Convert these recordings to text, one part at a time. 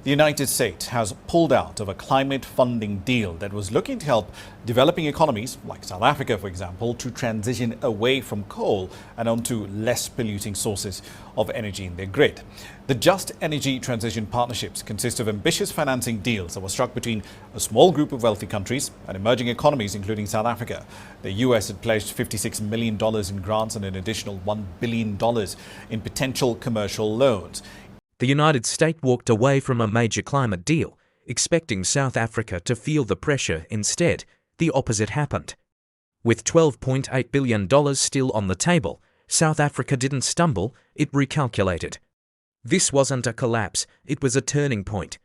The United States has pulled out of a climate funding deal that was looking to help developing economies, like South Africa, for example, to transition away from coal and onto less polluting sources of energy in their grid. The Just Energy Transition Partnerships consist of ambitious financing deals that were struck between a small group of wealthy countries and emerging economies, including South Africa. The US had pledged $56 million in grants and an additional $1 billion in potential commercial loans. The United States walked away from a major climate deal, expecting South Africa to feel the pressure. Instead, the opposite happened. With $12.8 billion still on the table, South Africa didn't stumble, it recalculated. This wasn't a collapse, it was a turning point.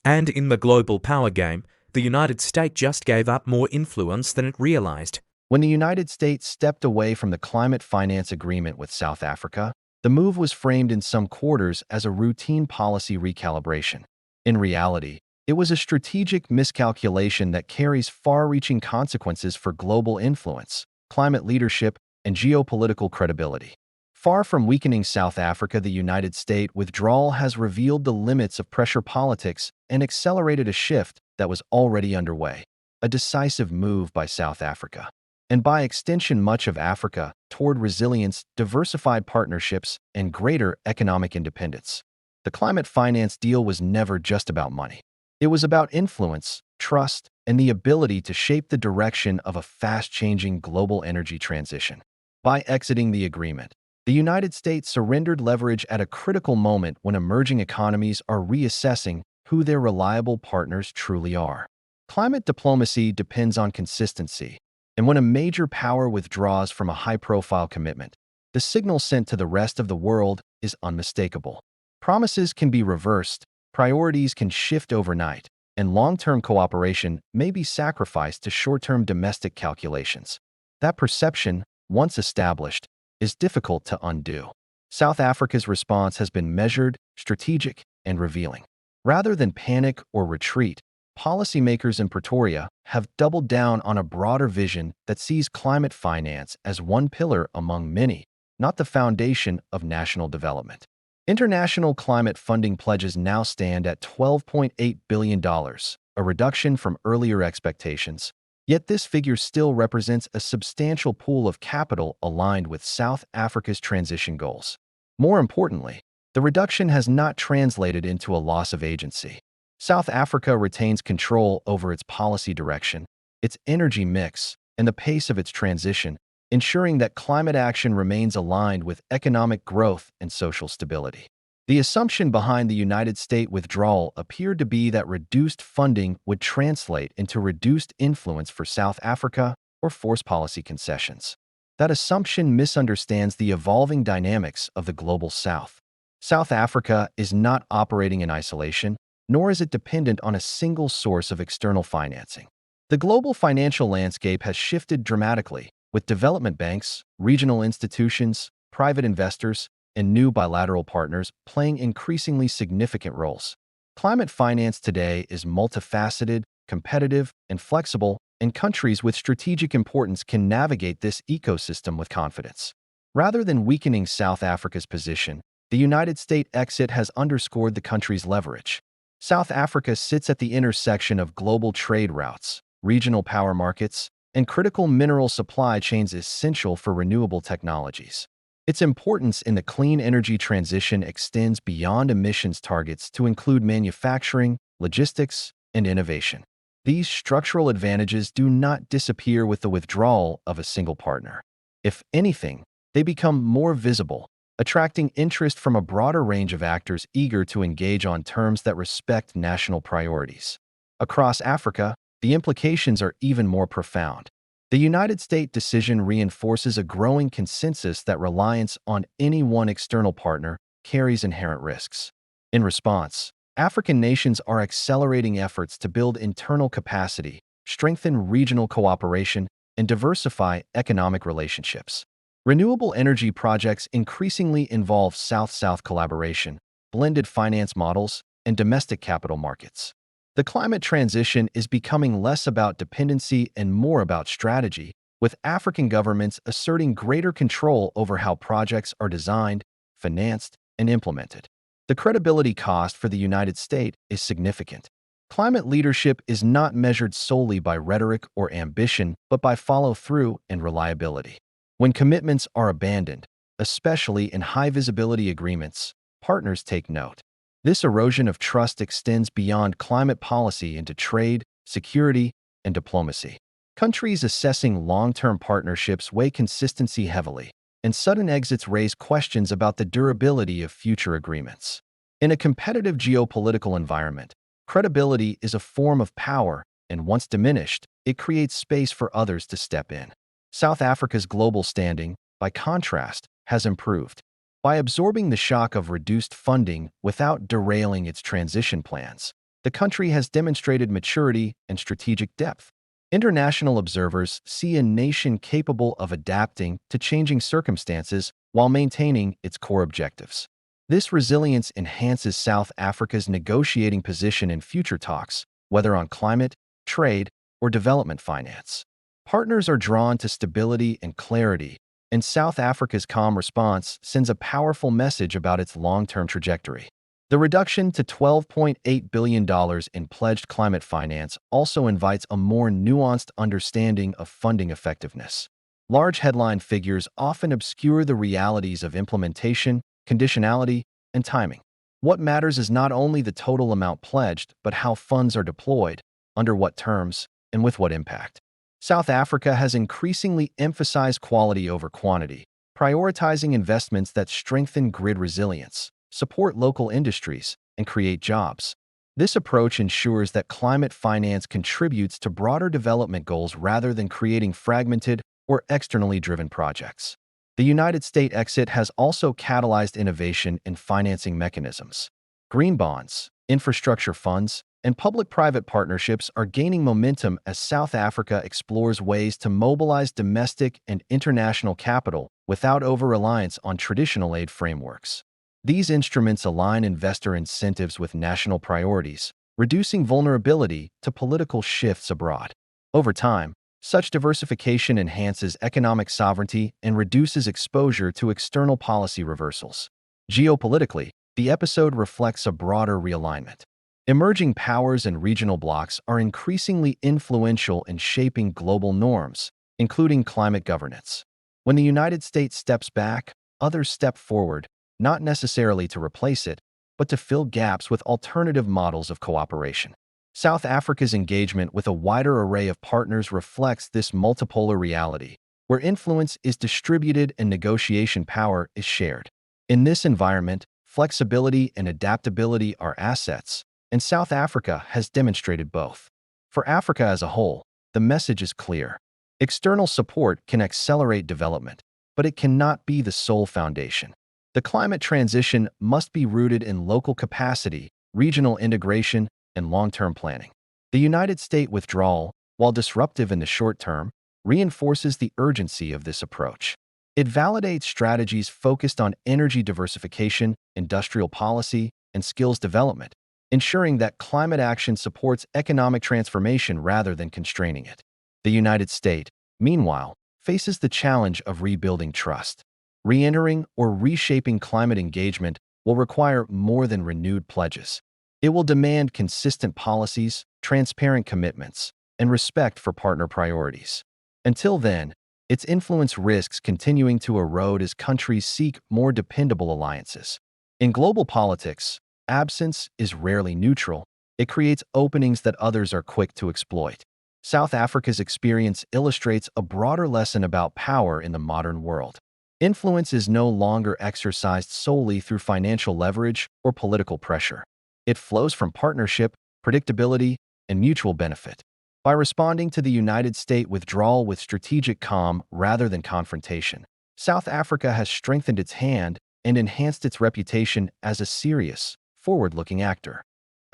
And in the global power game, the United States just gave up more influence than it realized. When the United States stepped away from the climate finance agreement with South Africa, the move was framed in some quarters as a routine policy recalibration. In reality, it was a strategic miscalculation that carries far-reaching consequences for global influence, climate leadership, and geopolitical credibility. Far from weakening South Africa, the United States withdrawal has revealed the limits of pressure politics and accelerated a shift that was already underway. A decisive move by South Africa, and by extension much of Africa, toward resilience, diversified partnerships, and greater economic independence. The climate finance deal was never just about money. It was about influence, trust, and the ability to shape the direction of a fast-changing global energy transition. By exiting the agreement, the United States surrendered leverage at a critical moment when emerging economies are reassessing who their reliable partners truly are. Climate diplomacy depends on consistency, and when a major power withdraws from a high-profile commitment, the signal sent to the rest of the world is unmistakable. Promises can be reversed, priorities can shift overnight, and long-term cooperation may be sacrificed to short-term domestic calculations. That perception, once established, is difficult to undo. South Africa's response has been measured, strategic, and revealing. Rather than panic or retreat, policymakers in Pretoria have doubled down on a broader vision that sees climate finance as one pillar among many, not the foundation of national development. International climate funding pledges now stand at $12.8 billion, a reduction from earlier expectations. Yet this figure still represents a substantial pool of capital aligned with South Africa's transition goals. More importantly, the reduction has not translated into a loss of agency. South Africa retains control over its policy direction, its energy mix, and the pace of its transition, ensuring that climate action remains aligned with economic growth and social stability. The assumption behind the United States withdrawal appeared to be that reduced funding would translate into reduced influence for South Africa or force policy concessions. That assumption misunderstands the evolving dynamics of the global South. South Africa is not operating in isolation, nor is it dependent on a single source of external financing. The global financial landscape has shifted dramatically, with development banks, regional institutions, private investors, and new bilateral partners playing increasingly significant roles. Climate finance today is multifaceted, competitive, and flexible, and countries with strategic importance can navigate this ecosystem with confidence. Rather than weakening South Africa's position, the United States exit has underscored the country's leverage. South Africa sits at the intersection of global trade routes, regional power markets, and critical mineral supply chains essential for renewable technologies. Its importance in the clean energy transition extends beyond emissions targets to include manufacturing, logistics, and innovation. These structural advantages do not disappear with the withdrawal of a single partner. If anything, they become more visible, attracting interest from a broader range of actors eager to engage on terms that respect national priorities. Across Africa, the implications are even more profound. The United States decision reinforces a growing consensus that reliance on any one external partner carries inherent risks. In response, African nations are accelerating efforts to build internal capacity, strengthen regional cooperation, and diversify economic relationships. Renewable energy projects increasingly involve South-South collaboration, blended finance models, and domestic capital markets. The climate transition is becoming less about dependency and more about strategy, with African governments asserting greater control over how projects are designed, financed, and implemented. The credibility cost for the United States is significant. Climate leadership is not measured solely by rhetoric or ambition, but by follow-through and reliability. When commitments are abandoned, especially in high-visibility agreements, partners take note. This erosion of trust extends beyond climate policy into trade, security, and diplomacy. Countries assessing long-term partnerships weigh consistency heavily, and sudden exits raise questions about the durability of future agreements. In a competitive geopolitical environment, credibility is a form of power, and once diminished, it creates space for others to step in. South Africa's global standing, by contrast, has improved. By absorbing the shock of reduced funding without derailing its transition plans, the country has demonstrated maturity and strategic depth. International observers see a nation capable of adapting to changing circumstances while maintaining its core objectives. This resilience enhances South Africa's negotiating position in future talks, whether on climate, trade, or development finance. Partners are drawn to stability and clarity, and South Africa's calm response sends a powerful message about its long-term trajectory. The reduction to $12.8 billion in pledged climate finance also invites a more nuanced understanding of funding effectiveness. Large headline figures often obscure the realities of implementation, conditionality, and timing. What matters is not only the total amount pledged, but how funds are deployed, under what terms, and with what impact. South Africa has increasingly emphasized quality over quantity, prioritizing investments that strengthen grid resilience, support local industries, and create jobs. This approach ensures that climate finance contributes to broader development goals rather than creating fragmented or externally driven projects. The United States exit has also catalyzed innovation in financing mechanisms. Green bonds, infrastructure funds, and public-private partnerships are gaining momentum as South Africa explores ways to mobilize domestic and international capital without over-reliance on traditional aid frameworks. These instruments align investor incentives with national priorities, reducing vulnerability to political shifts abroad. Over time, such diversification enhances economic sovereignty and reduces exposure to external policy reversals. Geopolitically, the episode reflects a broader realignment. Emerging powers and regional blocs are increasingly influential in shaping global norms, including climate governance. When the United States steps back, others step forward, not necessarily to replace it, but to fill gaps with alternative models of cooperation. South Africa's engagement with a wider array of partners reflects this multipolar reality, where influence is distributed and negotiation power is shared. In this environment, flexibility and adaptability are assets, and South Africa has demonstrated both. For Africa as a whole, the message is clear. External support can accelerate development, but it cannot be the sole foundation. The climate transition must be rooted in local capacity, regional integration, and long-term planning. The United States withdrawal, while disruptive in the short term, reinforces the urgency of this approach. It validates strategies focused on energy diversification, industrial policy, and skills development, ensuring that climate action supports economic transformation rather than constraining it. The United States, meanwhile, faces the challenge of rebuilding trust. Re-entering or reshaping climate engagement will require more than renewed pledges. It will demand consistent policies, transparent commitments, and respect for partner priorities. Until then, its influence risks continuing to erode as countries seek more dependable alliances. In global politics, absence is rarely neutral. It creates openings that others are quick to exploit. South Africa's experience illustrates a broader lesson about power in the modern world. Influence is no longer exercised solely through financial leverage or political pressure. It flows from partnership, predictability, and mutual benefit. By responding to the United States withdrawal with strategic calm rather than confrontation, South Africa has strengthened its hand and enhanced its reputation as a serious, forward-looking actor.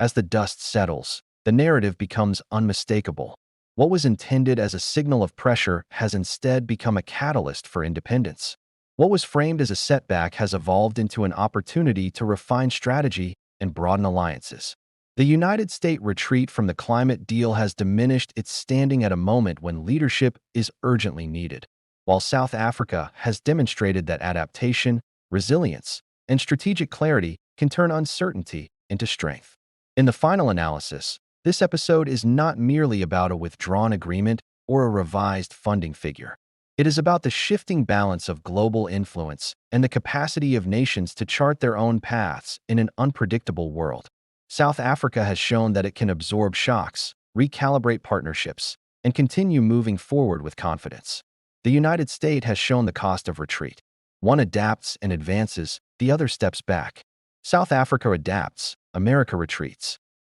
As the dust settles, the narrative becomes unmistakable. What was intended as a signal of pressure has instead become a catalyst for independence. What was framed as a setback has evolved into an opportunity to refine strategy and broaden alliances. The United States retreat from the climate deal has diminished its standing at a moment when leadership is urgently needed, while South Africa has demonstrated that adaptation, resilience, and strategic clarity can turn uncertainty into strength. In the final analysis, this episode is not merely about a withdrawn agreement or a revised funding figure. It is about the shifting balance of global influence and the capacity of nations to chart their own paths in an unpredictable world. South Africa has shown that it can absorb shocks, recalibrate partnerships, and continue moving forward with confidence. The United States has shown the cost of retreat. One adapts and advances, the other steps back. South Africa adapts, America retreats.